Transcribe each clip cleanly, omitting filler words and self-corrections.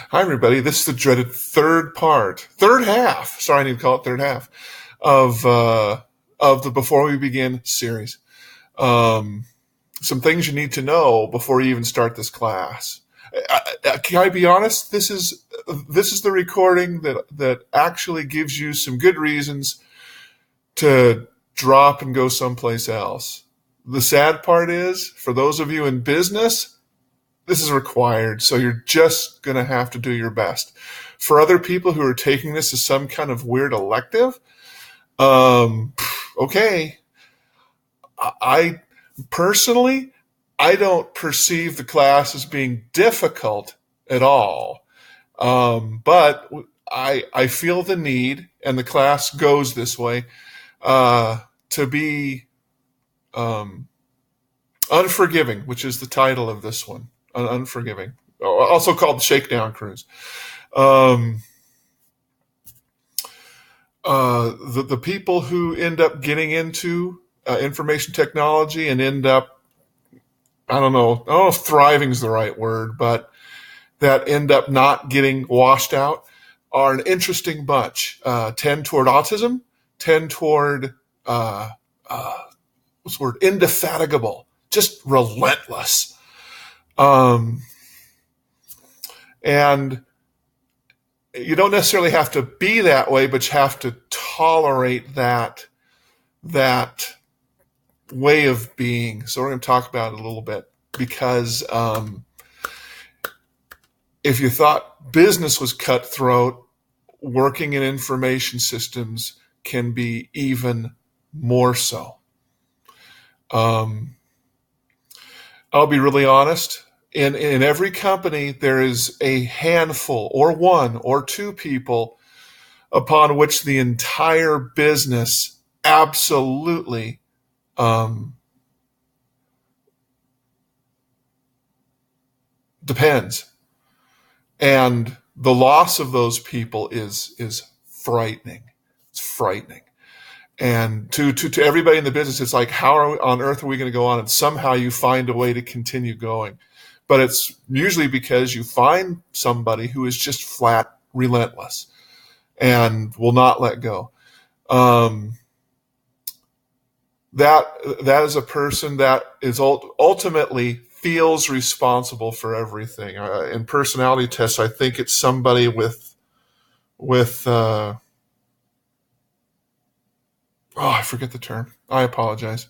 Hi, everybody. This is the dreaded third half. Sorry, I need to call it third half of the Before We Begin series. Some things you need to know before you even start this class. Can I be honest? This is the recording that actually gives you some good reasons to drop and go someplace else. The sad part is, for those of you in business, this is required, so you're just going to have to do your best. For other people who are taking this as some kind of weird elective, okay. I personally, I don't perceive the class as being difficult at all. But I feel the need, and the class goes this way, to be unforgiving, which is the title of this one. Unforgiving, also called the Shakedown Cruise. The people who end up getting into information technology and end up, I don't know if thriving is the right word, but that end up not getting washed out are an interesting bunch. Tend toward autism, tend toward what's the word? Indefatigable, just relentless. And you don't necessarily have to be that way, but you have to tolerate that way of being. So we're going to talk about it a little bit, because if you thought business was cutthroat, working in information systems can be even more so. I'll be really honest. In every company, there is a handful or one or two people upon which the entire business absolutely depends. And the loss of those people is frightening. It's frightening. And to everybody in the business, it's like, how on earth are we going to go on? And somehow you find a way to continue going. But it's usually because you find somebody who is just flat relentless and will not let go. That is a person that is ultimately feels responsible for everything. In personality tests, I think it's somebody with I forget the term. I apologize.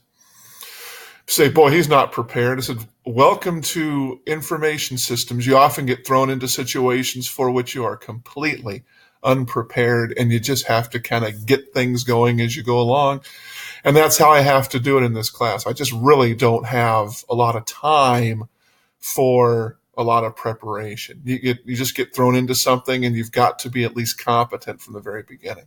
Say, boy, he's not prepared. I said, welcome to information systems. You often get thrown into situations for which you are completely unprepared, and you just have to kind of get things going as you go along. And that's how I have to do it in this class. I just really don't have a lot of time for a lot of preparation. You just get thrown into something, and you've got to be at least competent from the very beginning.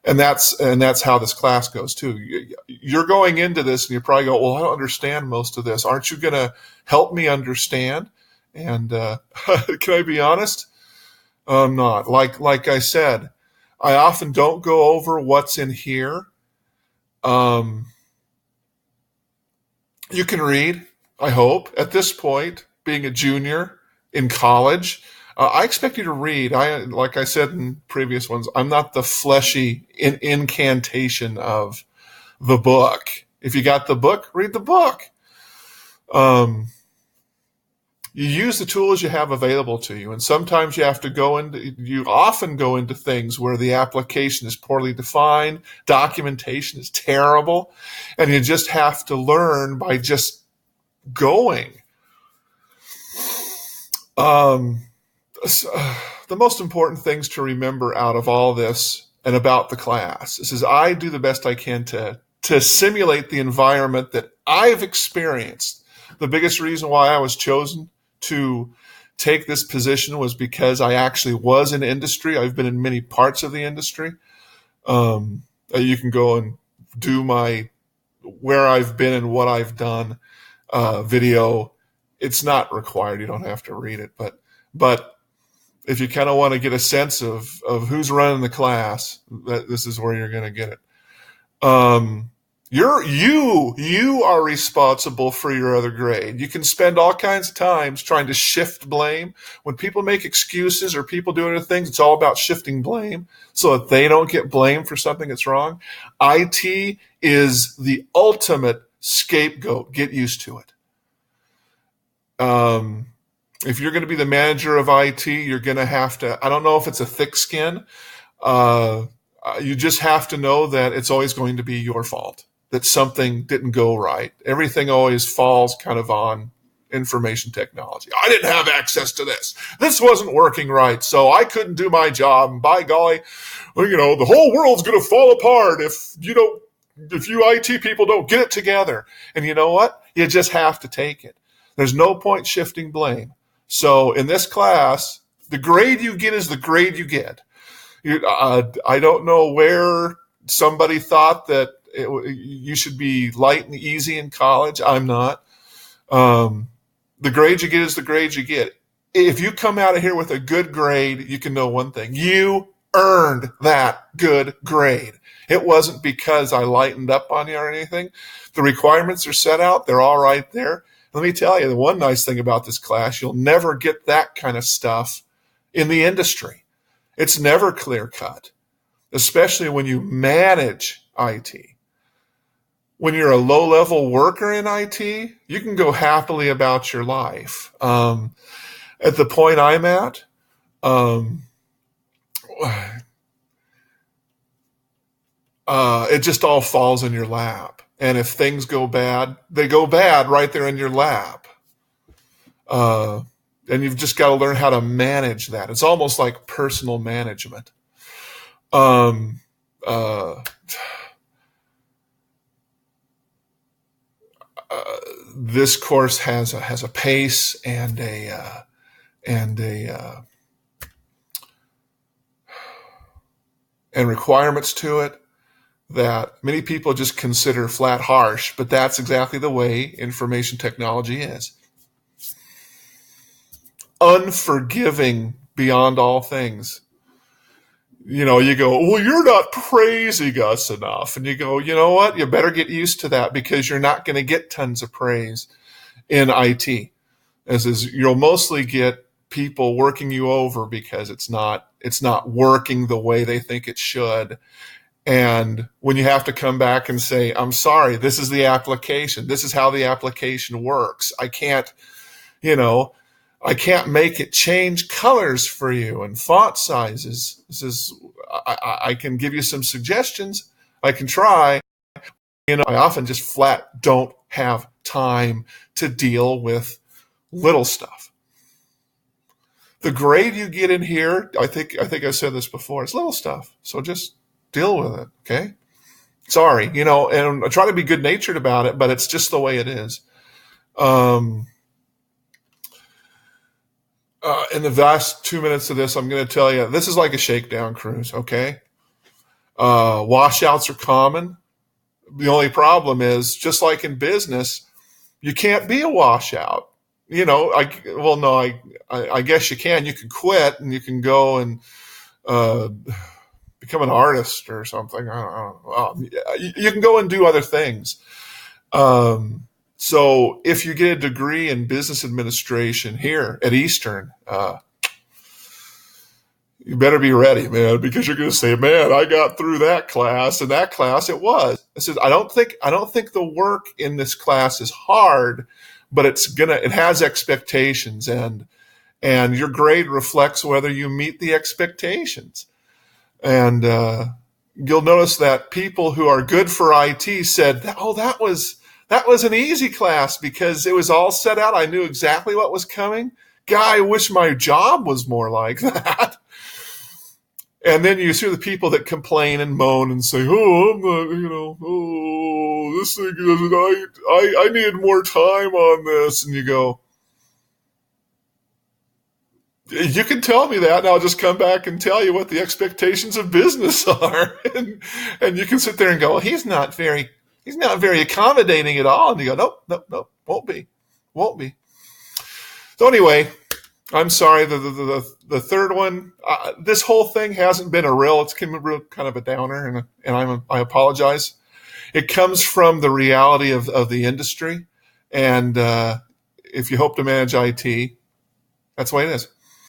And that's how this class goes too. You're going into this and you probably go, well, I don't understand most of this. Aren't you going to help me understand? And can I be honest? I'm not. Like I said, I often don't go over what's in here. You can read, I hope, at this point, being a junior in college. I expect you to read. Like I said in previous ones, I'm not the fleshy incantation of the book. If you got the book, read the book. You use the tools you have available to you, and sometimes you often go into things where the application is poorly defined, documentation is terrible, and you just have to learn by just going. The most important things to remember out of all this and about the class is I do the best I can to simulate the environment that I've experienced. The biggest reason why I was chosen to take this position was because I actually was in industry. I've been in many parts of the industry. You can go and do where I've been and what I've done video. It's not required. You don't have to read it, but if you kind of want to get a sense of who's running the class, this is where you're going to get it. You are responsible for your other grade. You can spend all kinds of times trying to shift blame. When people make excuses or people do other things, it's all about shifting blame so that they don't get blamed for something that's wrong. IT is the ultimate scapegoat. Get used to it. If you're going to be the manager of IT, you're going to have to, I don't know if it's a thick skin. You just have to know that it's always going to be your fault, that something didn't go right. Everything always falls kind of on information technology. I didn't have access to this. This wasn't working right, so I couldn't do my job. And by golly, the whole world's going to fall apart if you IT people don't get it together. And you know what? You just have to take it. There's no point shifting blame. So in this class, the grade you get is the grade you get. I don't know where somebody thought that you should be light and easy in college. I'm not. The grade you get is the grade you get. If you come out of here with a good grade, you can know one thing. You earned that good grade. It wasn't because I lightened up on you or anything. The requirements are set out. They're all right there. Let me tell you, the one nice thing about this class, you'll never get that kind of stuff in the industry. It's never clear cut, especially when you manage IT. When you're a low-level worker in IT, you can go happily about your life. At the point I'm at, it just all falls in your lap. And if things go bad, they go bad right there in your lap. And you've just got to learn how to manage that. It's almost like personal management. This course has a pace and requirements to it that many people just consider flat harsh, but that's exactly the way information technology is. Unforgiving beyond all things. You go, well, you're not praising us enough. And you go, you know what? You better get used to that because you're not going to get tons of praise in IT. You'll mostly get people working you over because it's not working the way they think it should. And when you have to come back and say, I'm sorry, this is the application. This is how the application works. I can't make it change colors for you and font sizes. I can give you some suggestions. I can try. I often just flat don't have time to deal with little stuff. The grade you get in here, I think I said this before, it's little stuff. So just deal with it, okay? Sorry, and I try to be good-natured about it, but it's just the way it is. In the last 2 minutes of this, I'm going to tell you, this is like a shakedown cruise, okay? Washouts are common. The only problem is, just like in business, you can't be a washout. I guess you can. You can quit and you can go and become an artist or something. I don't know. You can go and do other things. So if you get a degree in business administration here at Eastern, you better be ready, man, because you're going to say, man, I got through that class, and that class it was. I said, I don't think the work in this class is hard, but it has expectations, and your grade reflects whether you meet the expectations. And you'll notice that people who are good for IT said, oh, that was an easy class because it was all set out. I knew exactly what was coming. Guy, I wish my job was more like that. And then you see the people that complain and moan and say, oh, I'm not, this thing doesn't, I needed more time on this. And you go, you can tell me that, and I'll just come back and tell you what the expectations of business are. And you can sit there and go, well, he's not very accommodating at all. And you go, nope, won't be. So anyway, I'm sorry. The third one, this whole thing hasn't been it's been real kind of a downer, and I apologize. It comes from the reality of the industry. And if you hope to manage IT, that's the way it is.